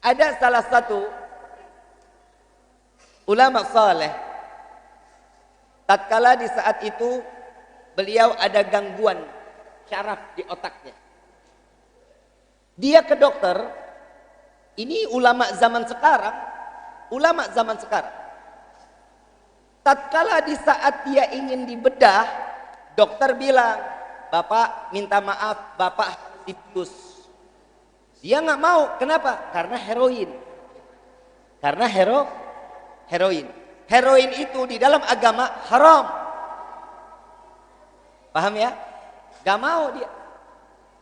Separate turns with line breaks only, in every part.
Ada salah satu ulama saleh, tatkala di saat itu beliau ada gangguan syaraf di otaknya. Dia ke dokter, ini ulama zaman sekarang, tatkala di saat dia ingin dibedah, dokter bilang, "Bapak minta maaf, Bapak harus dibius." Dia nggak mau, kenapa? Karena heroin. Heroin itu di dalam agama haram. Paham ya? Gak mau dia.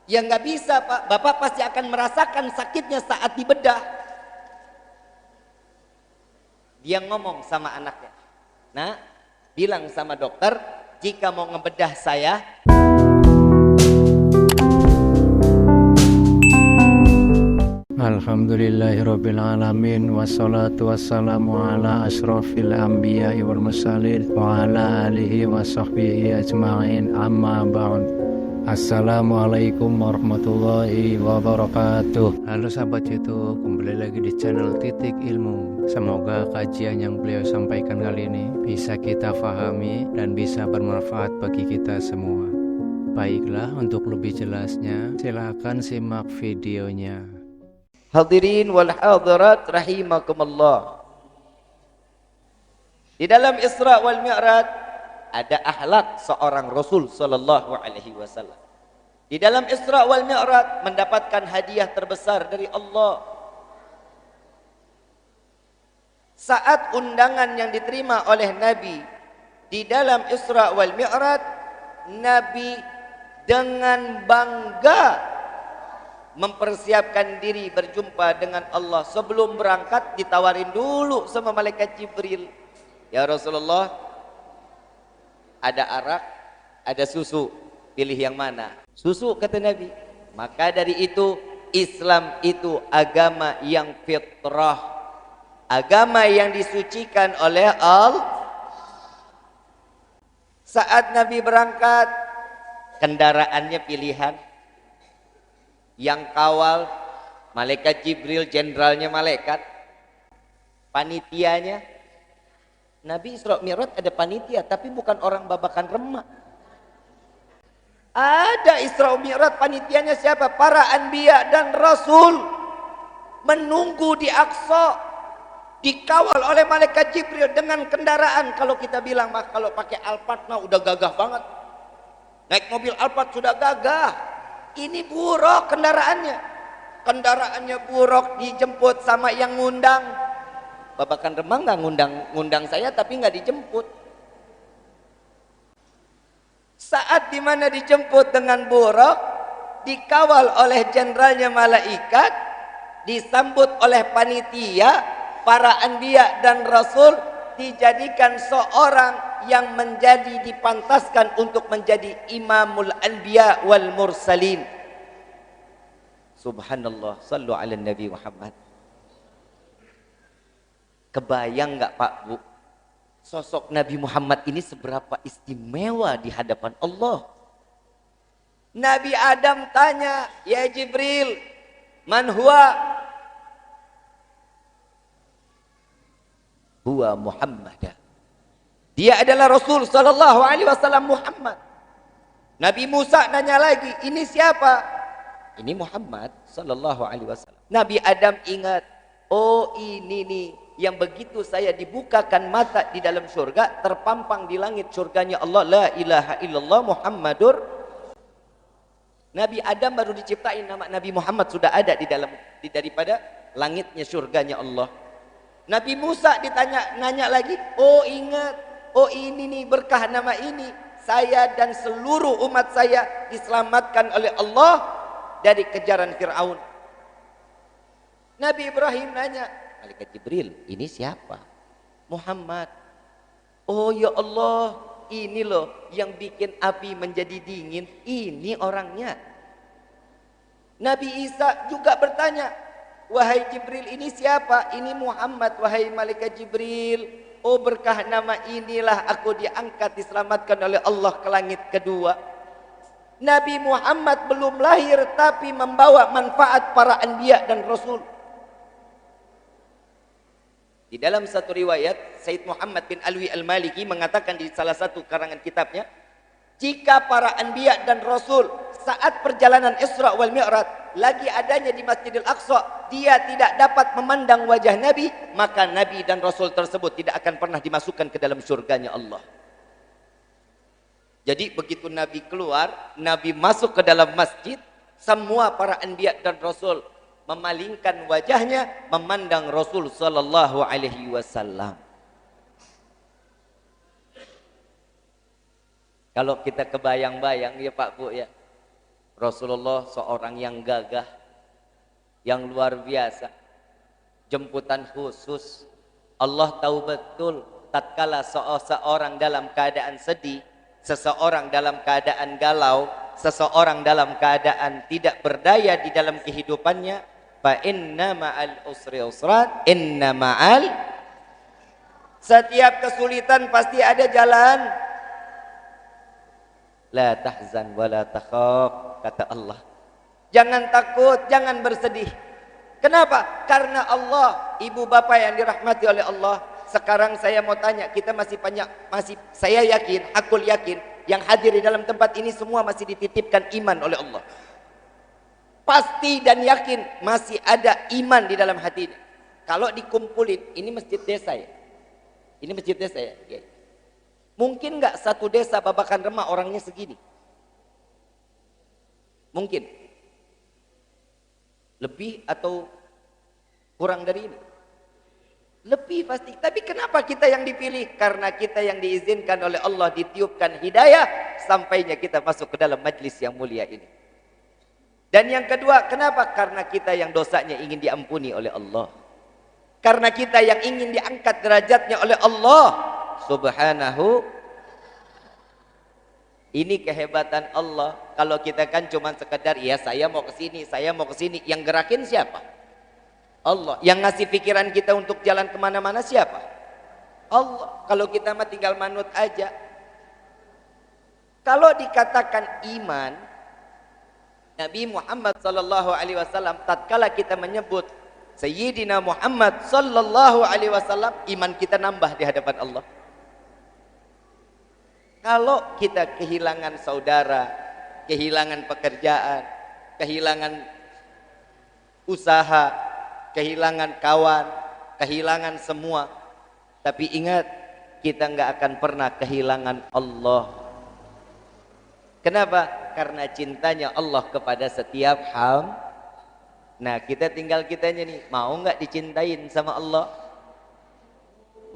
Ya nggak bisa Pak, Bapak pasti akan merasakan sakitnya saat dibedah. Dia ngomong sama anaknya, "Nah, bilang sama dokter, jika mau ngebedah saya."
Alhamdulillahirrabbilalamin. Wassalatu wassalamu ala ashrafil anbiya wal mursalin wa ala alihi wa sahbihi ajma'in, amma ba'd. Assalamualaikum warahmatullahi wabarakatuh. Halo sahabat YouTube, kembali lagi di channel Titik Ilmu. Semoga kajian yang beliau sampaikan kali ini bisa kita fahami dan bisa bermanfaat bagi kita semua. Baiklah, untuk lebih jelasnya silakan simak videonya.
Hadirin wal hadirat rahimakumullah. Di dalam Isra wal Mi'raj ada akhlak seorang Rasul sallallahu alaihi wasallam. Di dalam Isra wal Mi'raj mendapatkan hadiah terbesar dari Allah. Saat undangan yang diterima oleh Nabi di dalam Isra wal Mi'raj, Nabi dengan bangga mempersiapkan diri berjumpa dengan Allah. Sebelum berangkat ditawarin dulu sama malaikat Jibril, "Ya Rasulullah, ada arak, ada susu, pilih yang mana?" "Susu," kata Nabi. Maka dari itu Islam itu agama yang fitrah, agama yang disucikan oleh Allah. Saat Nabi berangkat, kendaraannya pilihan. Yang kawal malaikat Jibril, jenderalnya malaikat. Panitianya, Nabi Isra Mi'raj ada panitia, tapi bukan orang babakan remak. Ada Isra Mi'raj, panitianya siapa? Para anbiya dan rasul menunggu di Aqsa, dikawal oleh malaikat Jibril dengan kendaraan. Kalau kita bilang, kalau pakai Alphard mah udah gagah banget. Naik mobil Alphard sudah gagah. Ini buruk kendaraannya buruk, dijemput sama yang ngundang. Babakan Remang nggak ngundang saya, tapi nggak dijemput. Saat dimana dijemput dengan buruk, dikawal oleh jenderalnya malaikat, disambut oleh panitia, para anbiya dan rasul, dijadikan seorang yang menjadi dipantaskan untuk menjadi imamul anbiya wal mursalin. Subhanallah, sallu ala Nabi Muhammad. Kebayang nggak Pak Bu, sosok Nabi Muhammad ini seberapa istimewa di hadapan Allah. Nabi Adam tanya, "Ya Jibril, man huwa?" "Huwa Muhammad." Dia adalah Rasul sallallahu alaihi wasallam Muhammad. Nabi Musa nanya lagi, "Ini siapa?" "Ini Muhammad sallallahu alaihi wasallam." Nabi Adam ingat, "Oh, ini nih yang begitu saya dibukakan mata di dalam surga, terpampang di langit surganya Allah, la ilaha illallah Muhammadur." Nabi Adam baru diciptain, nama Nabi Muhammad sudah ada di dalam daripada langitnya surganya Allah. Nabi Musa nanya lagi, "Oh, ingat, oh ini nih berkah nama ini, saya dan seluruh umat saya diselamatkan oleh Allah dari kejaran Fir'aun." Nabi Ibrahim nanya, malaikat Jibril, "Ini siapa?" "Muhammad." "Oh ya Allah, ini loh yang bikin api menjadi dingin, ini orangnya." Nabi Isa juga bertanya, "Wahai Jibril, ini siapa?" "Ini Muhammad, wahai malaikat Jibril." "Oh, berkah nama inilah aku diangkat, diselamatkan oleh Allah ke langit kedua." Nabi Muhammad belum lahir tapi membawa manfaat para anbiya dan rasul. Di dalam satu riwayat, Sayyid Muhammad bin Alwi Al-Maliki mengatakan di salah satu karangan kitabnya, jika para anbiya dan rasul saat perjalanan Isra wal Mi'raj lagi adanya di Masjidil Aqsa, dia tidak dapat memandang wajah Nabi, maka Nabi dan rasul tersebut tidak akan pernah dimasukkan ke dalam surganya Allah. Jadi begitu Nabi keluar, Nabi masuk ke dalam masjid, semua para anbiya dan rasul memalingkan wajahnya memandang Rasul sallallahu alaihi wasallam. Kalau kita kebayang-bayang ya Pak Bu ya, Rasulullah seorang yang gagah, yang luar biasa, jemputan khusus. Allah tahu betul tatkala seorang dalam keadaan sedih, seseorang dalam keadaan galau, seseorang dalam keadaan tidak berdaya di dalam kehidupannya, fa inna ma'al usri usran, inna ma'al, setiap kesulitan pasti ada jalan. La tahzan wa la takhaf, kata Allah. Jangan takut, jangan bersedih. Kenapa? Karena Allah, ibu bapak yang dirahmati oleh Allah. Sekarang saya mau tanya, kita masih saya yakin, hakul yakin, yang hadir di dalam tempat ini semua masih dititipkan iman oleh Allah. Pasti dan yakin masih ada iman di dalam hati ini. Kalau dikumpulin, ini masjid desa ya. Ini masjid desa ya. Mungkin nggak satu desa Babakan Rema orangnya segini? Mungkin. Lebih atau kurang dari ini? Lebih pasti. Tapi kenapa kita yang dipilih? Karena kita yang diizinkan oleh Allah, ditiupkan hidayah sampainya kita masuk ke dalam majlis yang mulia ini. Dan yang kedua, kenapa? Karena kita yang dosanya ingin diampuni oleh Allah. Karena kita yang ingin diangkat derajatnya oleh Allah Subhanahu. Ini kehebatan Allah. Kalau kita kan cuma sekedar, ya saya mau ke sini, saya mau ke sini. Yang gerakin siapa? Allah. Yang ngasih pikiran kita untuk jalan kemana-mana siapa? Allah. Kalau kita mah tinggal manut aja. Kalau dikatakan iman, Nabi Muhammad sallallahu alaihi wasallam, tatkala kita menyebut Sayyidina Muhammad sallallahu alaihi wasallam, iman kita nambah di hadapan Allah. Kalau kita kehilangan saudara, kehilangan pekerjaan, kehilangan usaha, kehilangan kawan, kehilangan semua, tapi ingat, kita nggak akan pernah kehilangan Allah. Kenapa? Karena cintanya Allah kepada setiap hamba. Nah, kita tinggal kitanya nih, mau nggak dicintain sama Allah?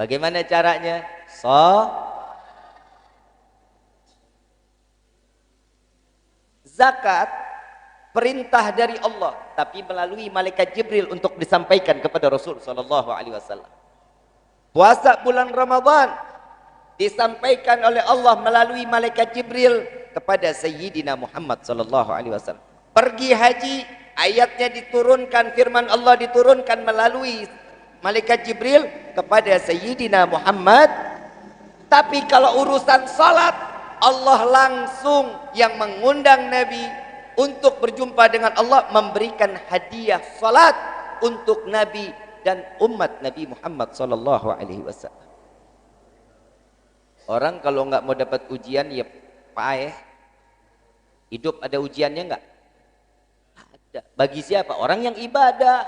Bagaimana caranya? Zakat perintah dari Allah, tapi melalui malaikat Jibril untuk disampaikan kepada Rasul sallallahu alaihi wasallam. Puasa bulan Ramadan disampaikan oleh Allah melalui malaikat Jibril kepada Sayyidina Muhammad sallallahu alaihi wasallam. Pergi haji, ayatnya diturunkan, firman Allah diturunkan melalui malaikat Jibril kepada Sayyidina Muhammad. Tapi kalau urusan salat, Allah langsung yang mengundang Nabi untuk berjumpa dengan Allah, memberikan hadiah salat untuk Nabi dan umat Nabi Muhammad sallallahu alaihi wasallam. Orang kalau nggak mau dapat ujian ya payah. Hidup ada ujiannya nggak? Ada. Bagi siapa? Orang yang ibadah.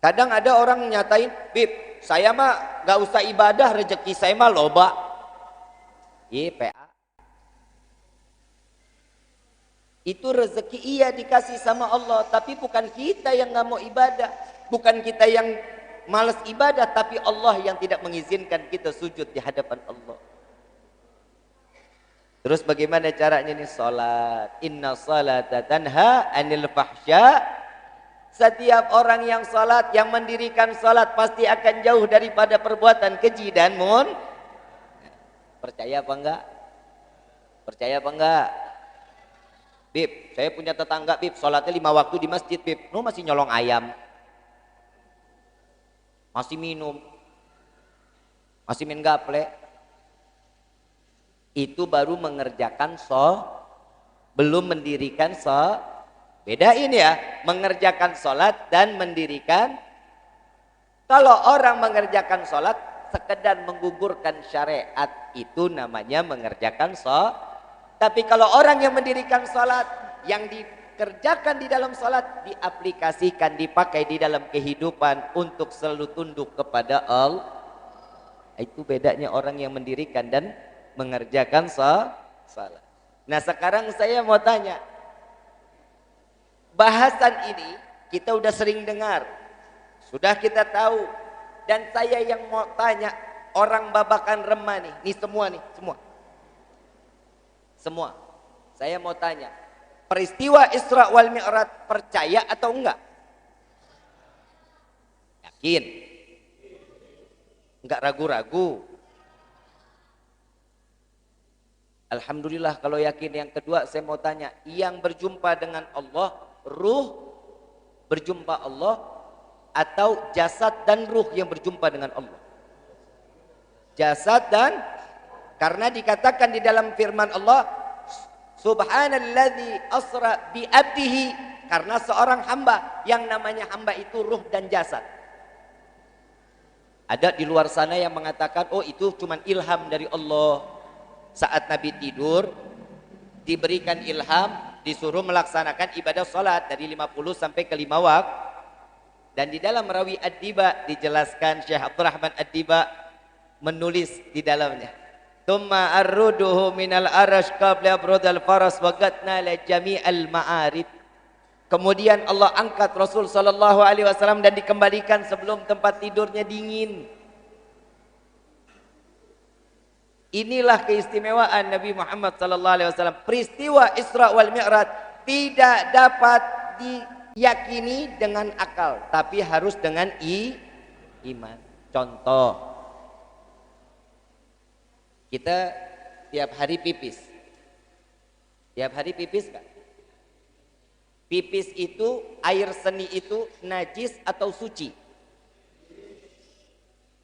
Kadang ada orang nyatain, Bib, saya mah nggak usah ibadah, rezeki saya mah loba. PA. Itu rezeki iya dikasih sama Allah, tapi bukan kita yang nggak mau ibadah, bukan kita yang malas ibadah, tapi Allah yang tidak mengizinkan kita sujud di hadapan Allah. Terus bagaimana caranya nih? Salat. Inna salata tanha anil fahsya. Setiap orang yang salat, yang mendirikan salat pasti akan jauh daripada perbuatan keji dan Percaya apa enggak? Percaya apa enggak? Bib, saya punya tetangga, Bib, salatnya 5 waktu di masjid, Bib. Lu masih nyolong ayam, masih minum, masih main gaple. Itu baru mengerjakan belum mendirikan bedain ya, mengerjakan sholat dan mendirikan Kalau orang mengerjakan sholat sekedar menggugurkan syariat, itu namanya mengerjakan sholat. Tapi kalau orang yang mendirikan sholat, yang dikerjakan di dalam sholat, diaplikasikan, dipakai di dalam kehidupan untuk selalu tunduk kepada Allah, itu bedanya orang yang mendirikan dan mengerjakan sholat. Nah sekarang saya mau tanya, bahasan ini kita udah sering dengar, sudah kita tahu, dan saya yang mau tanya, orang babakan remah nih semua. Saya mau tanya, peristiwa Isra wal Mi'raj percaya atau enggak? Yakin? Enggak ragu-ragu? Alhamdulillah kalau yakin. Yang kedua saya mau tanya, yang berjumpa dengan Allah, ruh berjumpa Allah atau jasad dan ruh yang berjumpa dengan Allah? Jasad dan, karena dikatakan di dalam firman Allah, subhanalladzi asra bi abdihi, karena seorang hamba, yang namanya hamba itu ruh dan jasad. Ada di luar sana yang mengatakan, oh itu cuman ilham dari Allah. Saat Nabi tidur, diberikan ilham, disuruh melaksanakan ibadah salat dari 50 sampai ke 5 waktu. Dan di dalam Rawi Ad-Diba dijelaskan, Syekh Abdurrahman Ad-Diba menulis di dalamnya, thumma arruduhu minal arash qabla abrodal faras wagatna la jami'al ma'arib. Kemudian Allah angkat Rasul sallallahu alaihi wasallam dan dikembalikan sebelum tempat tidurnya dingin. Inilah keistimewaan Nabi Muhammad sallallahu alaihi wasallam. Peristiwa Isra wal Mi'raj tidak dapat diyakini dengan akal, tapi harus dengan iman. Contoh, kita tiap hari pipis. Tiap hari pipis kan? Pipis itu, air seni itu najis atau suci?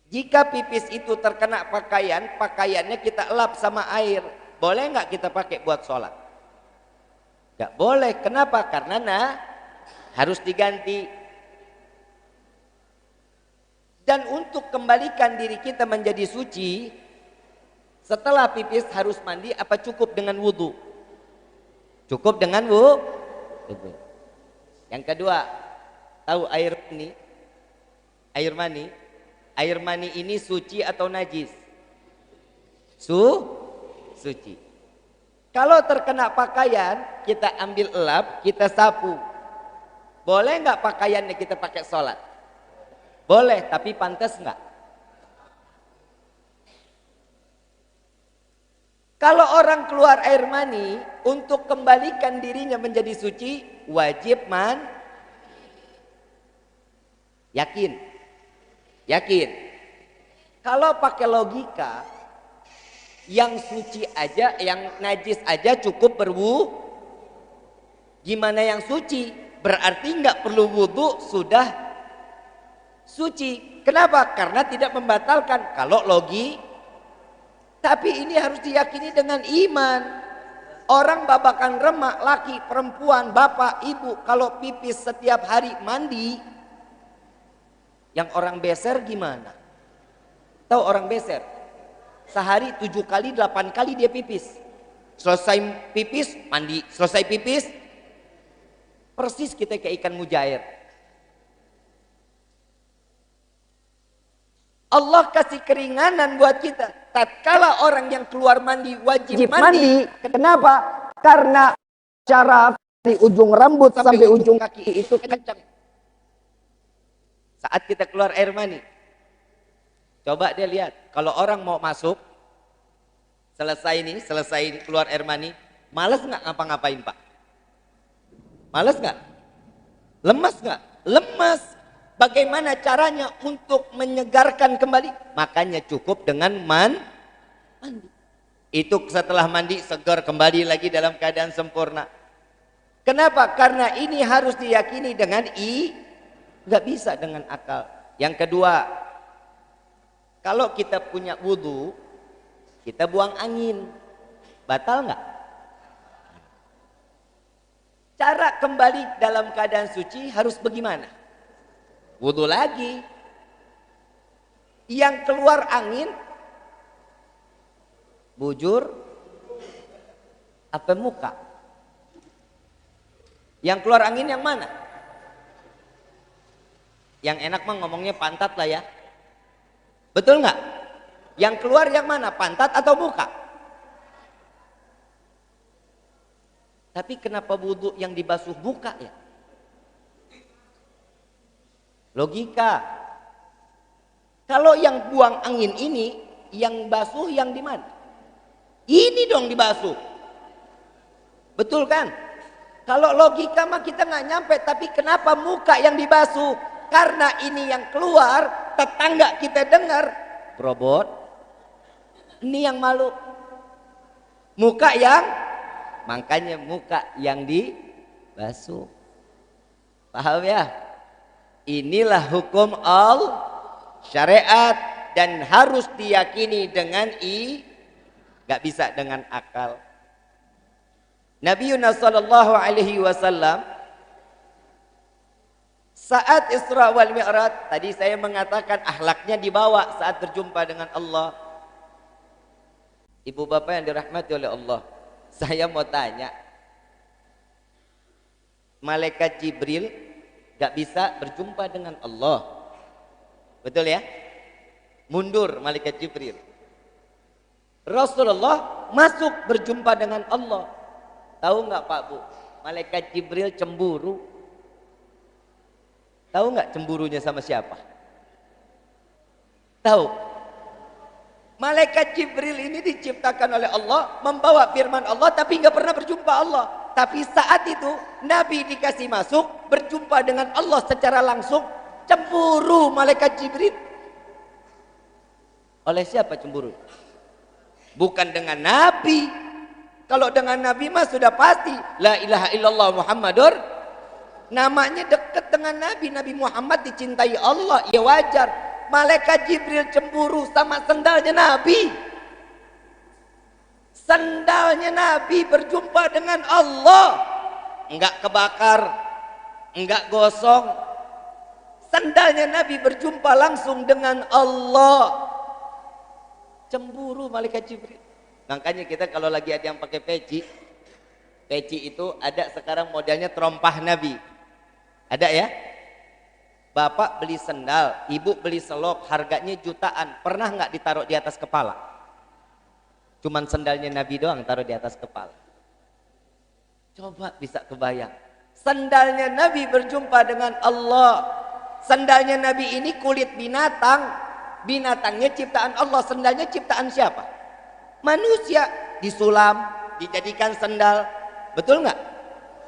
Jika pipis itu terkena pakaian, pakaiannya kita elap sama air, boleh nggak kita pakai buat sholat? Nggak boleh. Kenapa? Karena harus diganti. Dan untuk kembalikan diri kita menjadi suci, setelah pipis harus mandi apa cukup dengan wudhu? Cukup dengan wudhu. Yang kedua, tahu air mani? Air mani ini suci atau najis? Suci. Kalau terkena pakaian, kita ambil elap, kita sapu. Boleh nggak pakaiannya kita pakai sholat? Boleh, tapi pantas nggak? Kalau orang keluar air mani, untuk kembalikan dirinya menjadi suci, wajib yakin. Kalau pakai logika, yang suci aja, yang najis aja cukup berwudu. Gimana yang suci? Berarti nggak perlu wudu, sudah suci. Kenapa? Karena tidak membatalkan. Kalau tapi ini harus diyakini dengan iman. Orang babakan remak, laki, perempuan, bapak, ibu, kalau pipis setiap hari mandi, yang orang beser gimana? Tahu orang beser? Sehari 7 kali, 8 kali dia pipis. Selesai pipis, mandi. Selesai pipis, persis kita kayak ikan mujair. Allah kasih keringanan buat kita. Tatkala orang yang keluar mandi wajib mandi. Kenapa? Karena cara dari ujung rambut sampai ujung kaki itu kencang. Saat kita keluar air mani, coba dia lihat. Kalau orang mau masuk, selesai ini keluar air mani, malas nggak ngapa-ngapain Pak? Malas nggak? Lemas nggak? Lemas. Bagaimana caranya untuk menyegarkan kembali? Makanya cukup dengan mandi. Itu setelah mandi segar kembali lagi dalam keadaan sempurna. Kenapa? Karena ini harus diyakini dengan nggak bisa dengan akal. Yang kedua, kalau kita punya wudhu, kita buang angin, batal nggak? Cara kembali dalam keadaan suci harus bagaimana? Wudhu lagi. Yang keluar angin bujur apa muka? Yang keluar angin yang mana? Yang enak mah ngomongnya pantat lah ya. Betul nggak? Yang keluar yang mana? Pantat atau muka? Tapi kenapa wudhu yang dibasuh muka ya? Logika. Kalau yang buang angin ini, yang basuh yang di mana? Ini dong dibasuh. Betul kan? Kalau logika mah kita nggak nyampe, tapi kenapa muka yang dibasuh? Karena ini yang keluar, tetangga kita dengar, robot. Ini yang malu. Muka yang, makanya muka yang dibasuh. Paham ya? Inilah hukum syariat dan harus diyakini dengan gak bisa dengan akal. Nabi Yunus sallallahu alaihi wasallam saat Isra wal Mi'raj, tadi saya mengatakan akhlaknya dibawa saat berjumpa dengan Allah. Ibu bapak yang dirahmati oleh Allah, saya mau tanya, malaikat Jibril gak bisa berjumpa dengan Allah, betul ya? Mundur malaikat Jibril. Rasulullah masuk berjumpa dengan Allah. Tahu nggak Pak Bu? Malaikat Jibril cemburu. Tahu nggak cemburunya sama siapa? Tahu? Malaikat Jibril ini diciptakan oleh Allah, membawa firman Allah, tapi nggak pernah berjumpa Allah. Tapi saat itu Nabi dikasih masuk, berjumpa dengan Allah secara langsung, cemburu malaikat Jibril. Oleh siapa cemburu? Bukan dengan Nabi. Kalau dengan Nabi mah sudah pasti la ilaha illallah Muhammadur. Namanya dekat dengan Nabi. Nabi Muhammad dicintai Allah, ya wajar. Malaikat Jibril cemburu sama sendalnya Nabi. Sendalnya Nabi berjumpa dengan Allah, enggak kebakar, enggak gosong. Sendalnya Nabi berjumpa langsung dengan Allah. Cemburu malaikat Jibril. Makanya kita kalau lagi ada yang pakai peci, peci itu ada sekarang modelnya terompah Nabi. Ada ya? Bapak beli sendal, ibu beli selop, harganya jutaan. Pernah nggak ditaruh di atas kepala? Cuman sendalnya Nabi doang taruh di atas kepala. Coba bisa kebayang. Sendalnya Nabi berjumpa dengan Allah. Sendalnya Nabi ini kulit binatang. Binatangnya ciptaan Allah, sendalnya ciptaan siapa? Manusia. Disulam, dijadikan sendal. Betul nggak?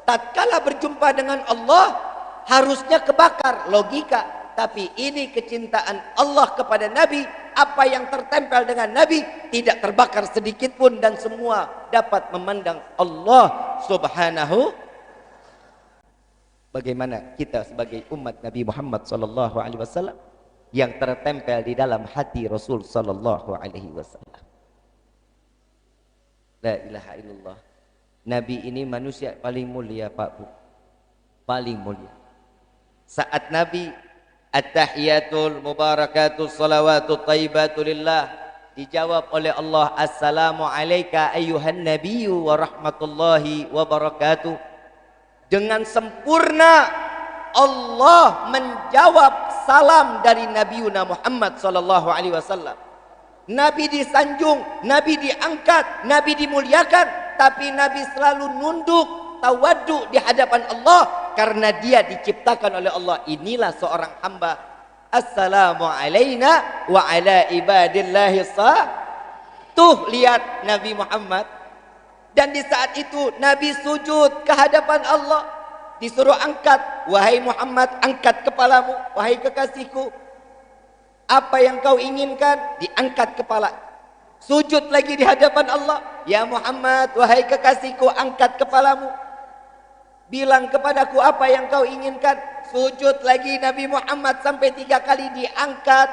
Tatkala berjumpa dengan Allah, harusnya kebakar, logika. Tapi ini kecintaan Allah kepada Nabi. Apa yang tertempel dengan Nabi tidak terbakar sedikit pun, dan semua dapat memandang Allah subhanahu. Bagaimana kita sebagai umat Nabi Muhammad SAW yang tertempel di dalam hati Rasul sallallahu alaihi wasallam. La ilaha illallah. Nabi ini manusia paling mulia Pak Bu. Paling mulia. Saat Nabi at-tahiyatul mubarakatul salawatut thayyibatu lillah dijawab oleh Allah, assalamu alayka ayyuhan nabiyyu wa rahmatullahi wa barakatuh. Dengan sempurna Allah menjawab salam dari Nabi Muhammad sallallahu alaihi wasallam. Nabi disanjung, Nabi diangkat, Nabi dimuliakan, tapi Nabi selalu nunduk, tawaddu di hadapan Allah karena dia diciptakan oleh Allah. Inilah seorang hamba. Assalamu alaina wa ala ibadillahi Tuh lihat Nabi Muhammad. Dan di saat itu Nabi sujud ke hadapan Allah. Disuruh angkat, wahai Muhammad, angkat kepalamu, wahai kekasihku. Apa yang kau inginkan, diangkat kepala. Sujud lagi di hadapan Allah, ya Muhammad, wahai kekasihku, angkat kepalamu. Bilang kepadaku apa yang kau inginkan. Sujud lagi Nabi Muhammad sampai 3 kali diangkat.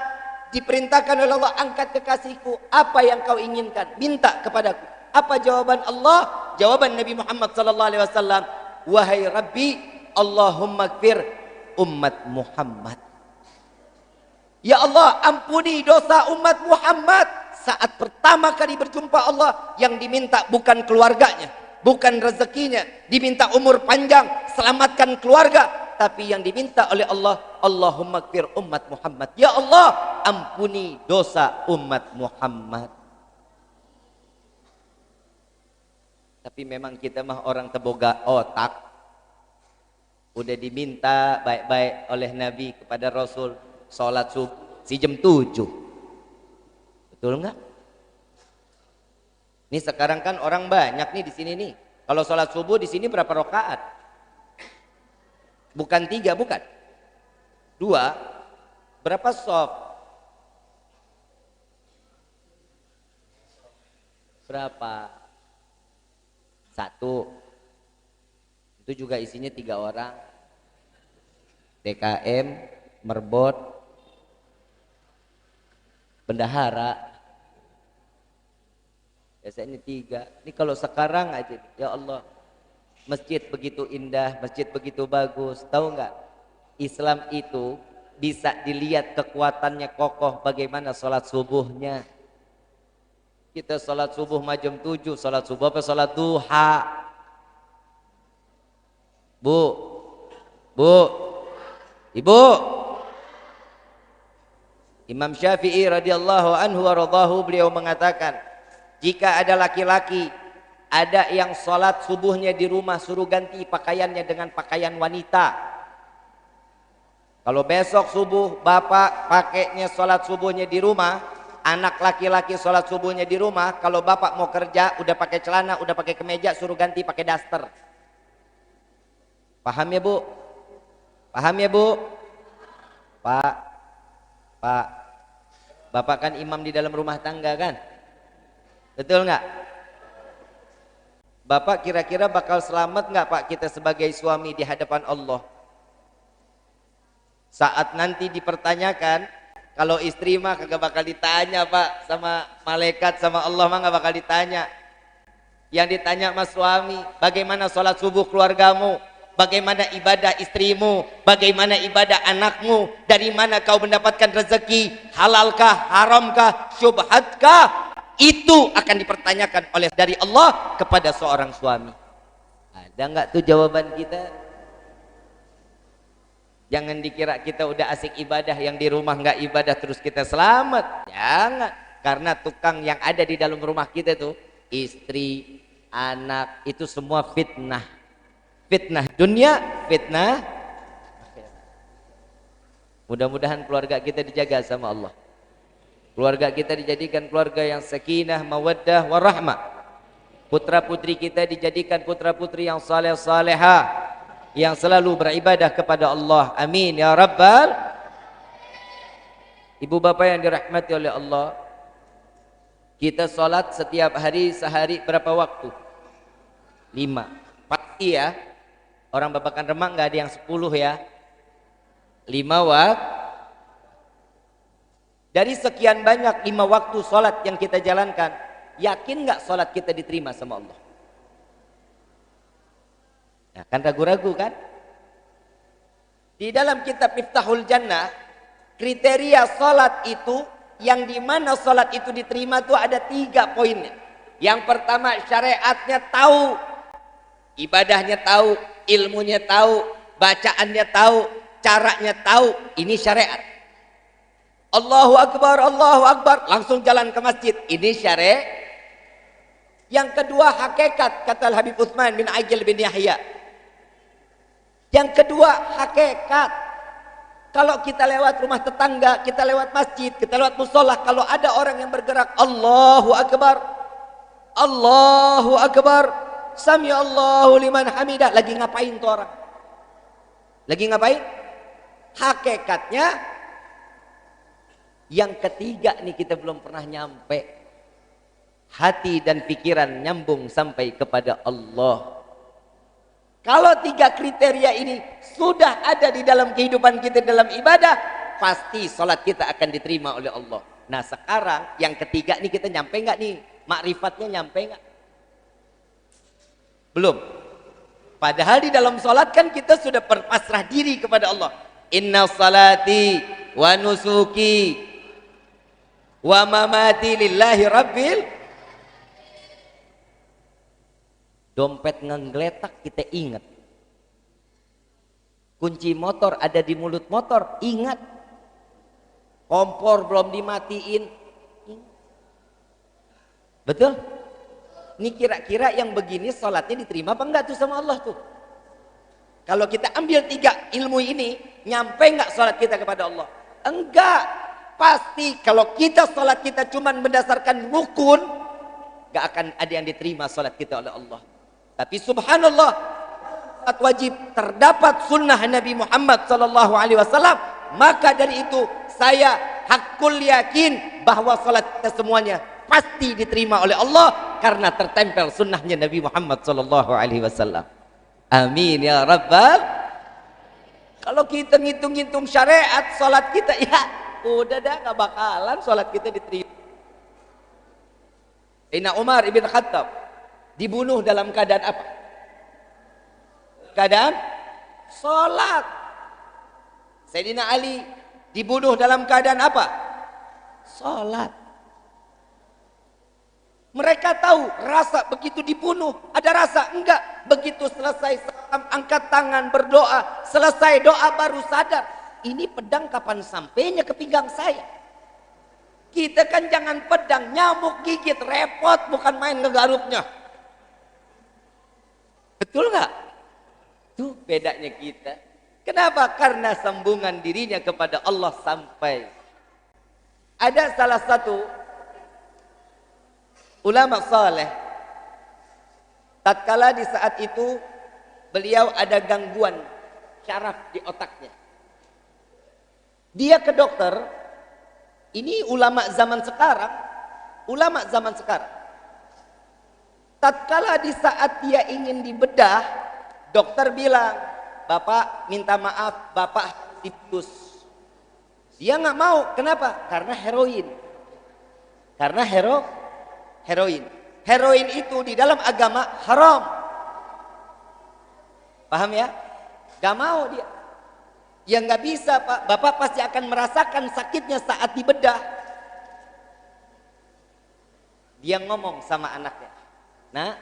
Diperintahkan oleh Allah, angkat kekasihku, apa yang kau inginkan, minta kepadaku. Apa jawaban Allah? Jawaban Nabi Muhammad sallallahu alaihi wasallam, wahai Rabbi, Allahumma gfir ummat Muhammad. Ya Allah, ampuni dosa umat Muhammad. Saat pertama kali berjumpa Allah, yang diminta bukan keluarganya, bukan rezekinya, diminta umur panjang, selamatkan keluarga, tapi yang diminta oleh Allah, Allahumma gfir umat Muhammad. Ya Allah, ampuni dosa umat Muhammad. Tapi memang kita mah orang teboga otak. Udah diminta baik-baik oleh Nabi kepada Rasul, sholat subuh si jam 7. Betul nggak? Ini sekarang kan orang banyak nih di sini nih. Kalau sholat subuh di sini berapa rakaat? Bukan 3, bukan 2. Berapa shaf? Berapa? 1. Itu juga isinya 3 orang. DKM, merbot, bendahara. Biasanya 3. Ini kalau sekarang aja, ya Allah, masjid begitu indah, masjid begitu bagus. Tahu nggak? Islam itu bisa dilihat kekuatannya kokoh bagaimana sholat subuhnya. Kita sholat subuh jam 7, sholat subuh apa sholat duha? Bu, ibu. Imam Syafi'i radhiyallahu anhu wa radhahu, beliau mengatakan, jika ada laki-laki ada yang sholat subuhnya di rumah, suruh ganti pakaiannya dengan pakaian wanita. Kalau besok subuh bapak pakainya sholat subuhnya di rumah, anak laki-laki sholat subuhnya di rumah, kalau bapak mau kerja udah pakai celana, udah pakai kemeja, suruh ganti pakai daster. Paham ya bu? Paham ya bu? Pak, bapak kan imam di dalam rumah tangga kan? Betul nggak? Bapak kira-kira bakal selamat nggak Pak kita sebagai suami di hadapan Allah? Saat nanti dipertanyakan, kalau istri mah kagak bakal ditanya Pak, sama malaikat sama Allah mah nggak bakal ditanya. Yang ditanya mas suami, bagaimana sholat subuh keluargamu? Bagaimana ibadah istrimu? Bagaimana ibadah anakmu? Dari mana kau mendapatkan rezeki? Halalkah? Haramkah? Syubhatkah? Itu akan dipertanyakan oleh dari Allah kepada seorang suami. Ada nggak tuh jawaban kita? Jangan dikira kita udah asik ibadah, yang di rumah nggak ibadah terus kita selamat. Jangan, karena tukang yang ada di dalam rumah kita tuh, istri, anak, itu semua fitnah. Fitnah dunia, fitnah. Mudah-mudahan keluarga kita dijaga sama Allah. Keluarga kita dijadikan keluarga yang sakinah, mawaddah, warahmah. Putra putri kita dijadikan putra putri yang saleh salehah, yang selalu beribadah kepada Allah. Amin ya rabbal. Ibu bapak yang dirahmati oleh Allah, kita sholat setiap hari sehari berapa waktu? 5. Pasti ya. Orang babakan Remang nggak ada yang 10 ya. 5 waktu. Dari sekian banyak 5 waktu sholat yang kita jalankan, yakin nggak sholat kita diterima sama Allah? Nah, kan ragu-ragu kan? Di dalam kitab Miftahul Jannah, kriteria sholat itu, yang dimana sholat itu diterima itu ada 3 poinnya. Yang pertama, syariatnya tahu, ibadahnya tahu, ilmunya tahu, bacaannya tahu, caranya tahu. Ini syariat. Allahu Akbar, langsung jalan ke masjid. Ini syariat. Yang kedua hakikat, kata Habib Utsman bin Ajil bin Yahya. Yang kedua hakikat. Kalau kita lewat rumah tetangga, kita lewat masjid, kita lewat musola, kalau ada orang yang bergerak, Allahu Akbar, Sami Allahu liman hamidah, lagi ngapain tuh orang? Lagi ngapain? Hakikatnya. Yang ketiga nih kita belum pernah nyampe. Hati dan pikiran nyambung sampai kepada Allah. Kalau 3 kriteria ini sudah ada di dalam kehidupan kita dalam ibadah, pasti sholat kita akan diterima oleh Allah. Nah sekarang yang ketiga nih kita nyampe nggak nih? Makrifatnya nyampe nggak? Belum. Padahal di dalam sholat kan kita sudah berpasrah diri kepada Allah. Inna salati wa nusuki wa mamati lillahi rabbil. Dompet ngegeletak kita ingat. Kunci motor ada di mulut motor, ingat. Kompor belum dimatiin, ingat. Betul? Ini kira-kira yang begini sholatnya diterima apa enggak tuh sama Allah tuh? Kalau kita ambil 3 ilmu ini, nyampe enggak sholat kita kepada Allah? Enggak. Pasti kalau kita sholat kita cuma berdasarkan rukun, enggak akan ada yang diterima sholat kita oleh Allah. Tapi subhanallah, sholat wajib terdapat sunnah Nabi Muhammad SAW, maka dari itu saya hakul yakin bahwa sholat kita semuanya pasti diterima oleh Allah karena tertempel sunnahnya Nabi Muhammad SAW. Amin ya rabbal. Kalau kita ngitung-ngitung syariat sholat kita, ya udah dah gak bakalan sholat kita diterima. Sayyidina Umar ibn Khattab dibunuh dalam keadaan apa? Keadaan sholat. Sayyidina Ali dibunuh dalam keadaan apa? Sholat. Mereka tahu rasa begitu dibunuh, ada rasa enggak. Begitu selesai salam, angkat tangan, berdoa, selesai doa baru sadar, ini pedang kapan sampainya ke pinggang saya. Kita kan jangan pedang, nyamuk gigit, repot, bukan main ngegaruknya. Betul nggak? Tuh bedanya kita. Kenapa? Karena sambungan dirinya kepada Allah sampai. Ada salah satu ulama saleh, tatkala di saat itu beliau ada gangguan syaraf di otaknya. Dia ke dokter. Ini ulama zaman sekarang. Ulama zaman sekarang. Tatkala di saat dia ingin dibedah, dokter bilang, Bapak minta maaf, Bapak tipus. Dia nggak mau. Kenapa? Karena heroin. Karena heroin. Heroin itu di dalam agama haram. Paham ya? Gak mau dia. Ya nggak bisa Pak. Bapak pasti akan merasakan sakitnya saat dibedah. Dia ngomong sama anaknya. Nah,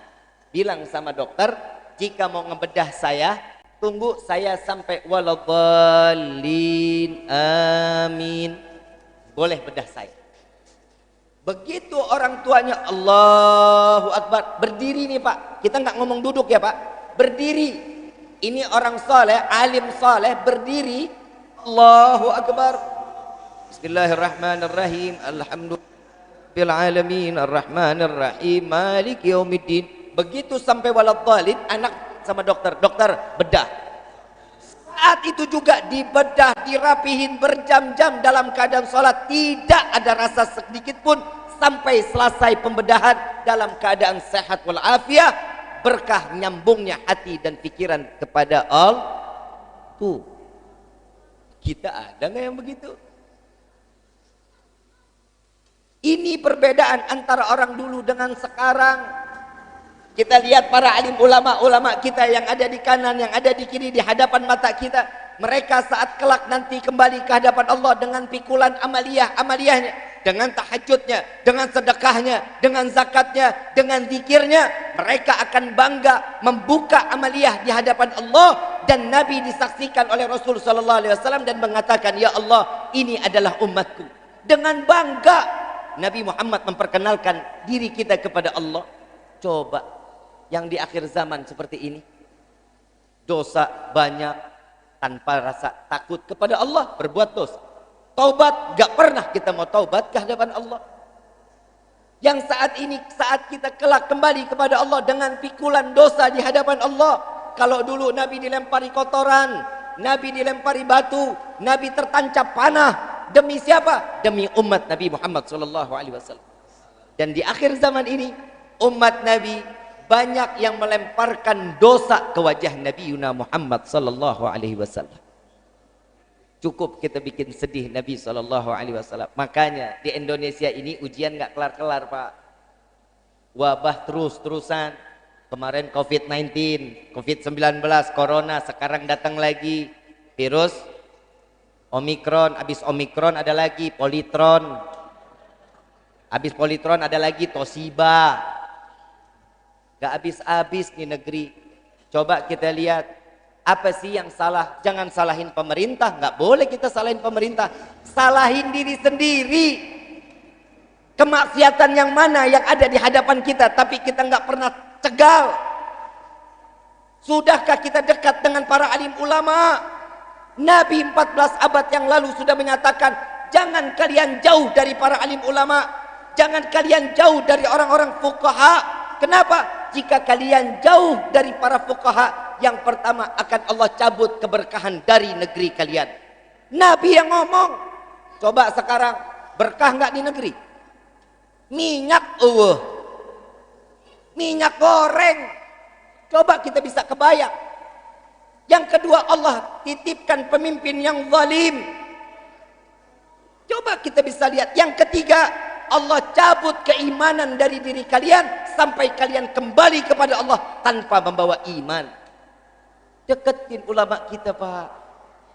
bilang sama dokter, jika mau ngebedah saya, tunggu saya sampai waladhdallin, amin. Boleh bedah saya. Begitu orang tuanya Allahu Akbar, berdiri nih Pak. Kita nggak ngomong duduk ya Pak, berdiri. Ini orang saleh, alim saleh, berdiri. Allahu Akbar. Bismillahirrahmanirrahim. Alhamdulillahil alamin arrahmanir rahim maliki yaumiddin. Begitu sampai waladhdallin, anak sama dokter, dokter bedah. Saat itu juga dibedah, dirapihin berjam-jam dalam keadaan sholat, tidak ada rasa sedikit pun sampai selesai pembedahan dalam keadaan sehat walafiat, berkah nyambungnya hati dan pikiran kepada Allah. Tuh, kita ada nggak yang begitu? Ini perbedaan antara orang dulu dengan sekarang. Kita lihat para alim ulama kita yang ada di kanan, yang ada di kiri, di hadapan mata kita. Mereka saat kelak nanti kembali ke hadapan Allah dengan pikulan amaliyahnya, dengan tahajudnya, dengan sedekahnya, dengan zakatnya, dengan zikirnya. Mereka akan bangga membuka amaliyah di hadapan Allah. Dan Nabi disaksikan oleh Rasul SAW dan mengatakan, ya Allah, ini adalah umatku. Dengan bangga Nabi Muhammad memperkenalkan diri kita kepada Allah. Coba yang di akhir zaman seperti ini, dosa banyak tanpa rasa takut kepada Allah, berbuat dosa. Taubat gak pernah kita mau taubat ke hadapan Allah. Yang saat ini, saat kita kelak kembali kepada Allah dengan pikulan dosa di hadapan Allah. Kalau dulu Nabi dilempari kotoran, Nabi dilempari batu, Nabi tertancap panah. Demi siapa? Demi umat Nabi Muhammad SAW. Dan di akhir zaman ini, umat Nabi banyak yang melemparkan dosa ke wajah Nabi Muhammad SAW. Cukup kita bikin sedih Nabi SAW. Makanya di Indonesia ini ujian gak kelar-kelar Pak. Wabah terus-terusan. Kemarin COVID-19, COVID-19, Corona, sekarang datang lagi virus Omikron, habis Omikron ada lagi Politron. Habis Politron ada lagi Toshiba. Gak habis-habis nih negeri. Coba kita lihat, apa sih yang salah? Jangan salahin pemerintah, gak boleh kita salahin pemerintah. Salahin diri sendiri. Kemaksiatan yang mana yang ada di hadapan kita, tapi kita gak pernah cegal. Sudahkah kita dekat dengan para alim ulama? Nabi 14 abad yang lalu sudah menyatakan, jangan kalian jauh dari para alim ulama, jangan kalian jauh dari orang-orang fuqaha. Kenapa? Jika kalian jauh dari para fuqaha, yang pertama akan Allah cabut keberkahan dari negeri kalian. Nabi yang ngomong. Coba sekarang, berkah nggak di negeri? Minyak minyak goreng. Coba kita bisa kebayang. Yang kedua, Allah titipkan pemimpin yang zalim. Coba kita bisa lihat. Yang ketiga, Allah cabut keimanan dari diri kalian sampai kalian kembali kepada Allah tanpa membawa iman. Deketin ulama kita, Pak.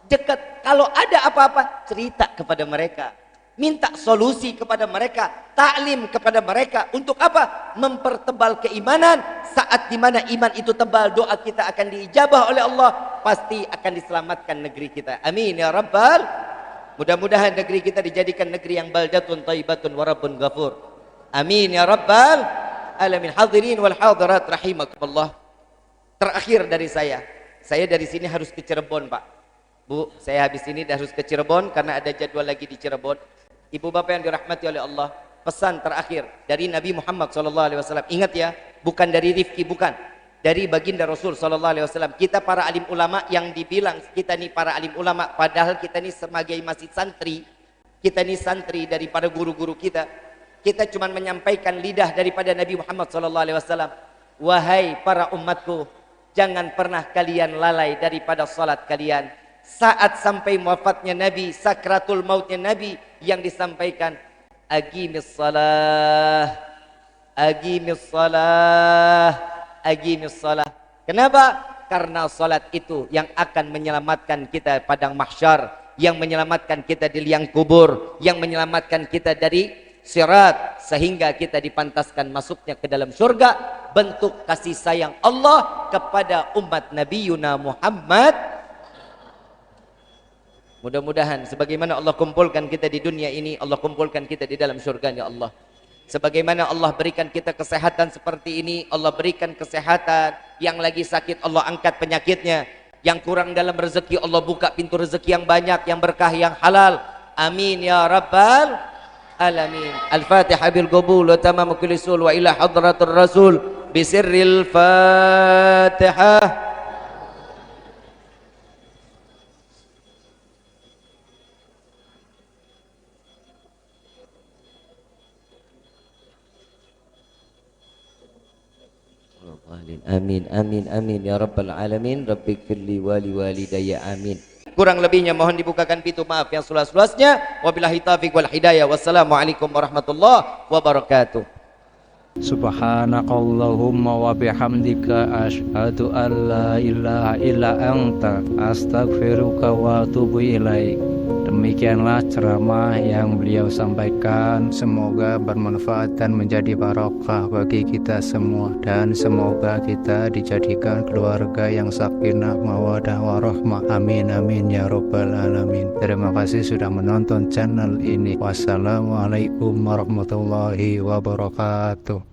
Dekat. Kalau ada apa-apa, cerita kepada mereka. Minta solusi kepada mereka, taklim kepada mereka. Untuk apa? Mempertebal keimanan. Saat dimana iman itu tebal, doa kita akan diijabah oleh Allah. Pasti akan diselamatkan negeri kita. Amin ya Rabbal. Mudah-mudahan negeri kita dijadikan negeri yang baldatun thayyibatun wa rabbun ghafur. Amin ya Rabbal alamin. Hadirin wal hadirat rahimakumullah. Terakhir dari saya dari sini harus ke Cirebon, Pak. Bu, saya habis ini harus ke Cirebon karena ada jadwal lagi di Cirebon. Ibu bapak yang dirahmati oleh Allah, pesan terakhir dari Nabi Muhammad SAW. Ingat ya, bukan dari Rifki, bukan. Dari baginda Rasul SAW. Kita para alim ulama yang dibilang kita nih para alim ulama, padahal kita nih sebagai masih santri. Kita nih santri daripada guru-guru kita. Kita cuma menyampaikan lidah daripada Nabi Muhammad SAW. Wahai para umatku, jangan pernah kalian lalai daripada salat kalian. Saat sampai wafatnya Nabi, sakratul mautnya Nabi, yang disampaikan, aqimis salah, aqimis salah, aqimis salah. Kenapa? Karena salat itu yang akan menyelamatkan kita padang mahsyar, yang menyelamatkan kita di liang kubur, yang menyelamatkan kita dari sirat, sehingga kita dipantaskan masuknya ke dalam surga. Bentuk kasih sayang Allah kepada umat Nabi Yuna Muhammad. Mudah-mudahan sebagaimana Allah kumpulkan kita di dunia ini, Allah kumpulkan kita di dalam surganya Allah. Sebagaimana Allah berikan kita kesehatan seperti ini, Allah berikan kesehatan. Yang lagi sakit Allah angkat penyakitnya. Yang kurang dalam rezeki Allah buka pintu rezeki yang banyak, yang berkah, yang halal. Amin ya Rabbal alamin. Al-Fatihah bil qabul wa tamamu kulli sul wa ila hadratur rasul bisirril Fatihah. Amin amin amin ya rabbal alamin. Rabbighfirli wali walidayya amin. Kurang lebihnya mohon dibukakan pintu maaf yang seluas-luasnya. Wabillahi taufiq wal hidayah. Wassalamualaikum warahmatullahi wabarakatuh.
Subhanakallahumma wa bihamdika asyhadu an la ilaha illa anta astaghfiruka wa atubu ilaik. Demikianlah ceramah yang beliau sampaikan. Semoga bermanfaat dan menjadi barokah bagi kita semua, dan semoga kita dijadikan keluarga yang sakinah mawaddah warahmah. Amin amin ya rabbal alamin. Terima kasih sudah menonton channel ini. Wassalamualaikum warahmatullahi wabarakatuh.